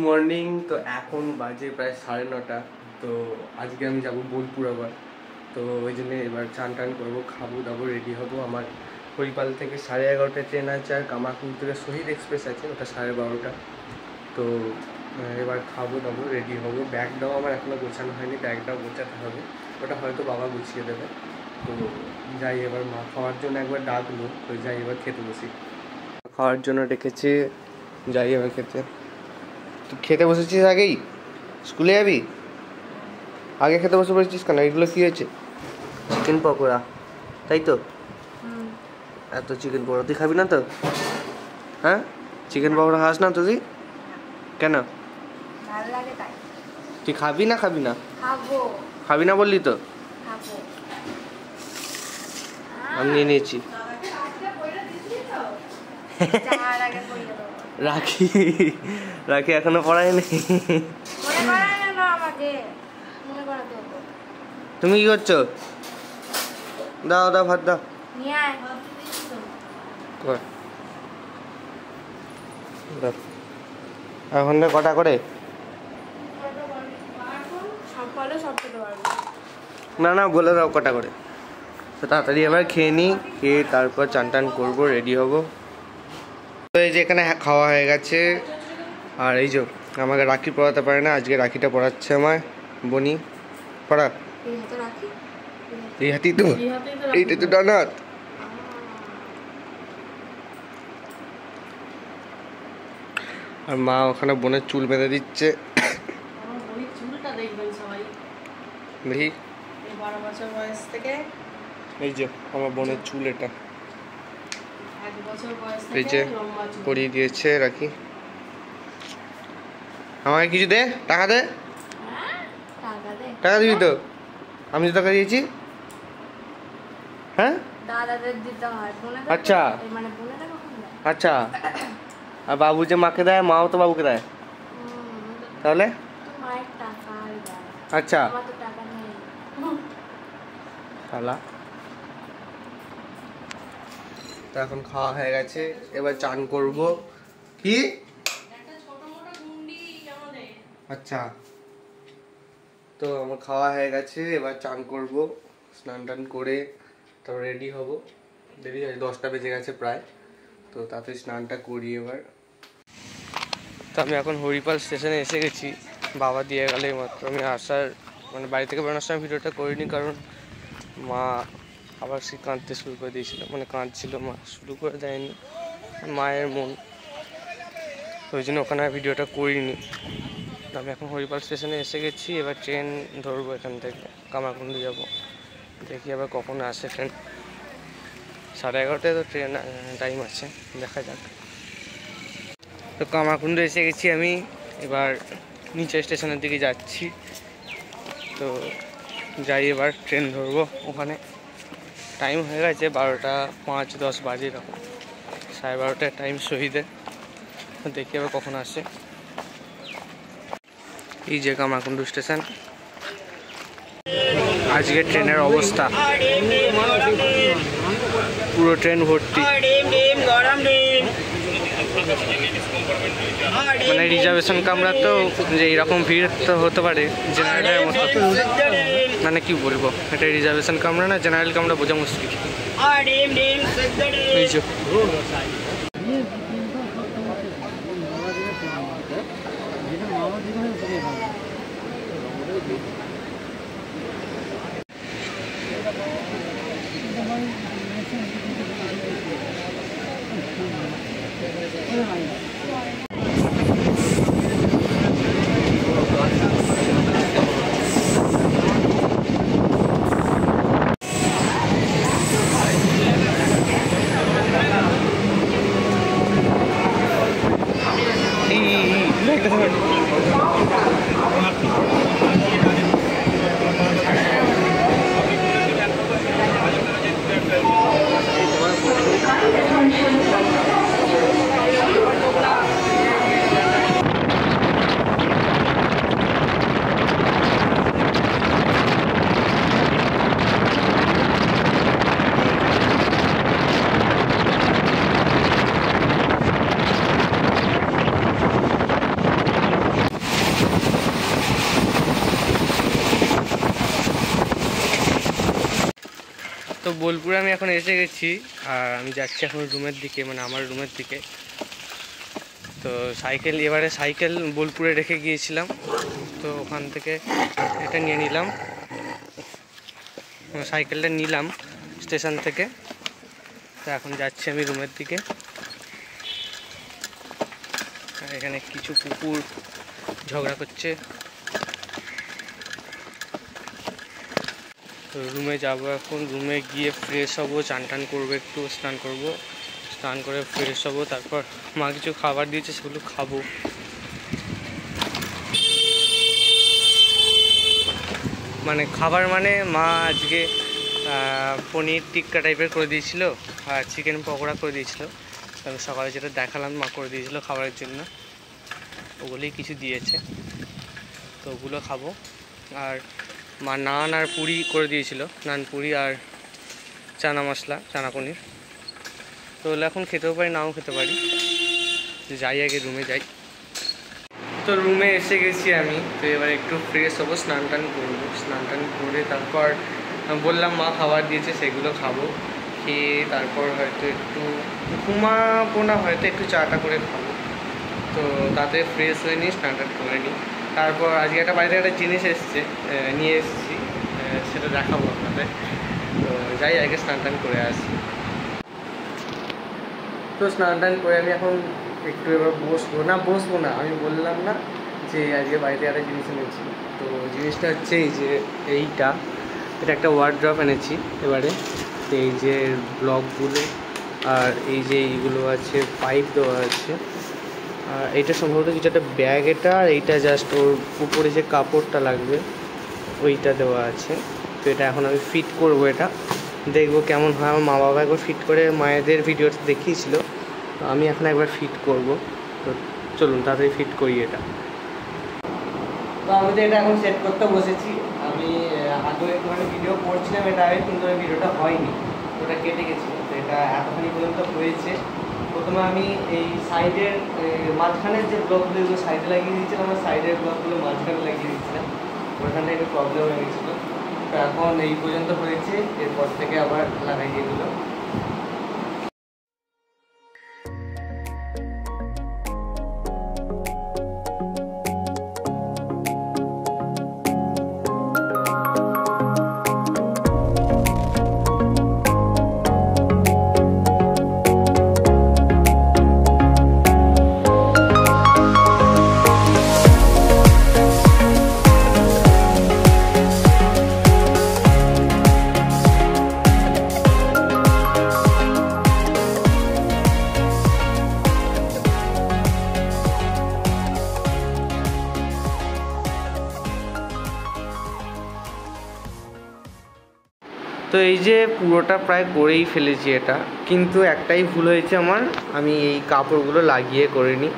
Morning. তো এখন বাজে প্রায় 9:30। তো আজকে আমি যাব বোলপুর আবার, তো ওই জন্য এবার চান টান করবো, খাবো দাবো, রেডি হবো। আমার হরিপাল থেকে 11:30 ট্রেন আছে, আর কামারপুর থেকে শহীদ এক্সপ্রেস আছে, ওটা 12:30। তো এবার খাবো দাবো, রেডি হবো। ব্যাগটাও আমার এখনও গোছানো হয়নি, ব্যাগটাও গোছাতে হবে, ওটা হয়তো বাবা গুছিয়ে দেবে। তো যাই, এবার মা খাওয়ার জন্য একবার ডাকলো, তো যাই এবার খেতে বসি। খাওয়ার জন্য ডেকেছে, যাই এবার খেতে। তুই খেতে বসেছিস আগেই? স্কুলে যাবি? আগে খেতে বসে পড়েছিস কেন? এগুলো কী হয়েছে? চিকেন পকোড়া, তাই তো? এত চিকেন পকোড়া তুই খাবি না তো? হ্যাঁ, চিকেন পকোড়া খাস না তুই? কেন? তুই খাবি না? খাবি না? খাবি না বললি তো। আমি নিয়ে নিয়েছি। রাখি রাখি এখনো পড়ায়নি। তুমি কি করছো? দাও দাও, ভাত দাও। এখন কটা করে? না না, বলে দাও কটা করে। তো তাড়াতাড়ি এবার খেয়ে নিই, খেয়ে তারপর চান টান করবো, রেডি হবো। তো এই যে এখানে খাওয়া হয়ে গেছে। আর এই যে আমাকে রাখি পড়াতে পারে না, আজকে রাখিটা পড়াচ্ছে আমার বনি। পড়া এই হাতি তো, এইটা তো ডানাত। আর মা ওখানে বোনের চুল বেঁধে দিচ্ছে। দেখি, এই যে আমার বোনের চুল, এটা এই যে পরিয়ে দিয়েছে রাখি। আমাকে কিছু দে, টাকা দে। টাকা দিবি তো? আমি তো টাকা দিয়েছি। হ্যাঁ আচ্ছা আচ্ছা। আর বাবু যে মাকে দেয়, মাও তো বাবুকে দেয়, তাহলে আচ্ছা। তো এখন খাওয়া হয়ে গেছে, এবার চান করব। কি? আচ্ছা, তো আমার খাওয়া হয়ে গেছে, এবার চান করব, স্নান টান করে তারপর রেডি হব। দেরি হয়, 10টা বেজে গেছে প্রায়। তো তাতে স্নানটা করি এবার। তো আমি এখন হরিপাল স্টেশনে এসে গেছি, বাবা দিয়ে গেলে মাত্র। আমি আসার মানে বাড়ি থেকে বেরোনোর সময় ভিডিওটা করিনি, কারণ মা আবার সে কাঁদতে শুরু করে দিয়েছিল, মানে কাঁদছিল, মা শুরু করে দেয়নি, মায়ের মন, ওই জন্য ওখানে ভিডিওটা করিনি। আমি এখন হরিপাল স্টেশনে এসে গেছি, এবার ট্রেন ধরবো, এখান থেকে কামারকুণ্ডু যাব। দেখি আবার কখন আসে ট্রেন। 11:30 তো ট্রেন টাইম আছে, দেখা যাক। তো কামারকুণ্ডু এসে গেছি আমি, এবার নিচে স্টেশনের দিকে যাচ্ছি। তো যাই, এবার ট্রেন ধরবো। ওখানে টাইম হয়ে গেছে 12:05-10 বাজে, এরকম 12:30 টাইম শহীদে। দেখি এবার কখন আসে। এই যে কামারকুণ্ডু স্টেশন। আজকে ট্রেনের অবস্থা, পুরো ট্রেন ভর্তি, মানে রিজার্ভেশন কামরা, তো যে এরকম ভিড় তো হতে পারে জেনারেলের মতো, মানে কি বলবো, এটা রিজার্ভেশন কামরা না জেনারেল কামরা, বোঝা মুশকিল। এই যে বোলপুরে আমি এখন এসে গেছি, আর আমি যাচ্ছি এখন রুমের দিকে, মানে আমার রুমের দিকে। তো এবারে সাইকেল বোলপুরে রেখে গিয়েছিলাম, তো ওখান থেকে এটা নিয়ে নিলাম, সাইকেলটা নিলাম স্টেশন থেকে। তো এখন যাচ্ছি আমি রুমের দিকে। এখানে কিছু কুকুর ঝগড়া করছে। তো রুমে যাবো এখন, রুমে গিয়ে ফ্রেশ হবো, চান টান করবো, একটু স্নান করবো, স্নান করে ফ্রেশ হবো। তারপর মা কিছু খাবার দিয়েছে, সেগুলো খাবো। মানে খাবার মানে মা আজকে পনির টিক্কা টাইপের করে দিয়েছিল, আর চিকেন পকোড়া করে দিয়েছিল। আমি সকালে যেটা দেখালাম মা করে দিয়েছিল খাবারের জন্য, ওগুলোই কিছু দিয়েছে, তো ওগুলো খাবো। আর মা নান আর পুরি করে দিয়েছিল, নান পুরি আর চানা মশলা, চানা পনির। তো ওগুলো এখন খেতেও পারি, নাও খেতে পারি। যাই আগে রুমে যাই। তো রুমে এসে গেছি আমি, তো এবার একটু ফ্রেশ হবো, স্নান টান করবো। স্নান টান করে তারপর বললাম মা খাবার দিয়েছে, সেগুলো খাবো। খেয়ে তারপর হয়তো একটু ঘুমাবো না, হয়তো একটু চাটা করে খাবো। তো তাতে ফ্রেশ হয়ে নিই, স্নান টান করে নিই। তারপর আজকে একটা বাড়িতে একটা জিনিস নিয়ে এসেছি, সেটা দেখাবো আপনাদের। তো যাই আগে স্নান টান করে আসি। তো স্নান টান করে আমি এখন একটু এবার বসবো না, আমি বললাম না যে আজকে বাড়িতে একটা জিনিস এনেছি। তো জিনিসটা হচ্ছে এই যে এটা একটা ওয়ার্ড্রপ এনেছি এবারে। এই যে ব্লকগুলো আর এই যে এইগুলো আছে, পাইপ দেওয়া আছে। আর এইটা সম্ভবত কিছু একটা ব্যাগ এটা, আর এইটা জাস্ট ওর উপরে যে কাপড়টা লাগবে ওইটা দেওয়া আছে। তো এটা এখন আমি ফিট করব, এটা দেখবো কেমন হয়। আমার মা বাবা একবার ফিট করে মায়েদের ভিডিওতে দেখিয়েছিল, তো আমি এখন একবার ফিট করব। তো চলুন তাড়াতাড়ি ফিট করি এটা। তো আমি তো এটা এখন সেট করতে বসেছি। আমি আগেও একটুখানি ভিডিও করছিলাম এটা আগে, কিন্তু ওই ভিডিওটা হয়নি, ওটা কেটে গেছিলো। তো এটা এতখানি পর্যন্ত হয়েছে। প্রথমে আমি এই সাইডের মাঝখানের যে ব্লকগুলো, এগুলো সাইডে লাগিয়ে দিয়েছিলাম, আমার সাইডের ব্লকগুলো মাঝখানে লাগিয়ে দিয়েছিলাম, ওখানে একটু প্রবলেম হয়ে গেছিলো। তো এখন এই পর্যন্ত হয়েছে, এরপর থেকে আবার লাগাই এগুলো। তো এই যে পুরোটা প্রায় করেই ফেলেছি এটা, কিন্তু একটাই ভুল হয়েছে আমার, আমি এই কাপড়গুলো লাগিয়ে করিনি,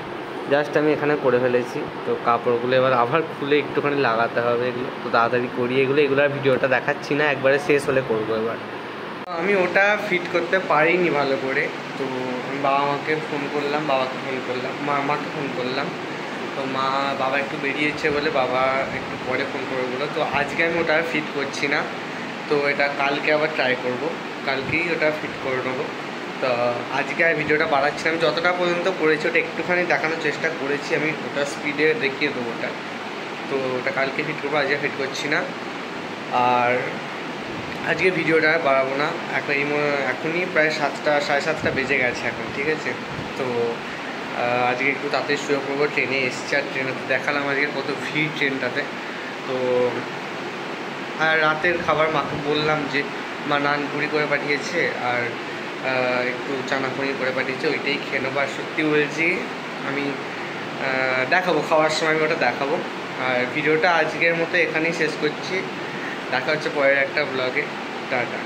জাস্ট আমি এখানে করে ফেলেছি। তো কাপড়গুলো এবার আবার খুলে একটুখানি লাগাতে হবে এগুলো। তো তাড়াতাড়ি করি এগুলোর ভিডিওটা দেখাচ্ছি না, একবারে শেষ হলে করবো। এবার আমি ওটা ফিট করতে পারিনি ভালো করে, তো আমি বাবাকে ফোন করলাম, মাকে ফোন করলাম। তো বাবা একটু বেরিয়েছে বলে বাবা একটু পরে ফোন করে বললো। তো আজকে আমি ওটা ফিট করছি না, তো এটা কালকে আবার ট্রাই করব, কালকেই ওটা ফিট করে নেবো। তো আজকে আর ভিডিওটা বাড়াচ্ছি না, আমি যতটা পর্যন্ত করেছি ওটা একটুখানি দেখানোর চেষ্টা করেছি, আমি ওটা স্পিডে দেখিয়ে দেবো ওটা। তো ওটা কালকে ফিট করবো, আজকে ফিট করছি না। আর আজকে ভিডিওটা বাড়াবো না, এখনই প্রায় 7টা 7:30 বেজে গেছে এখন, ঠিক আছে। তো আজকে একটু তাড়াতাড়ি শুয়ে পড়বো। ট্রেনে এসছি, আর ট্রেনেতে দেখালাম আজকে কত ভিড় ট্রেনটাতে। তো আর রাতের খাবার মাকে বললাম যে মা নান পুরি করে পাঠিয়েছে, আর একটু চানা পনির করে পাঠিয়েছে, ওইটাই খেয়ে নেবো। আর সত্যি বলছি আমি দেখাবো, খাওয়ার সময় আমি ওটা দেখাবো। আর ভিডিওটা আজকের মতো এখানেই শেষ করছি, দেখা হচ্ছে পরের একটা ব্লগে। টাটা।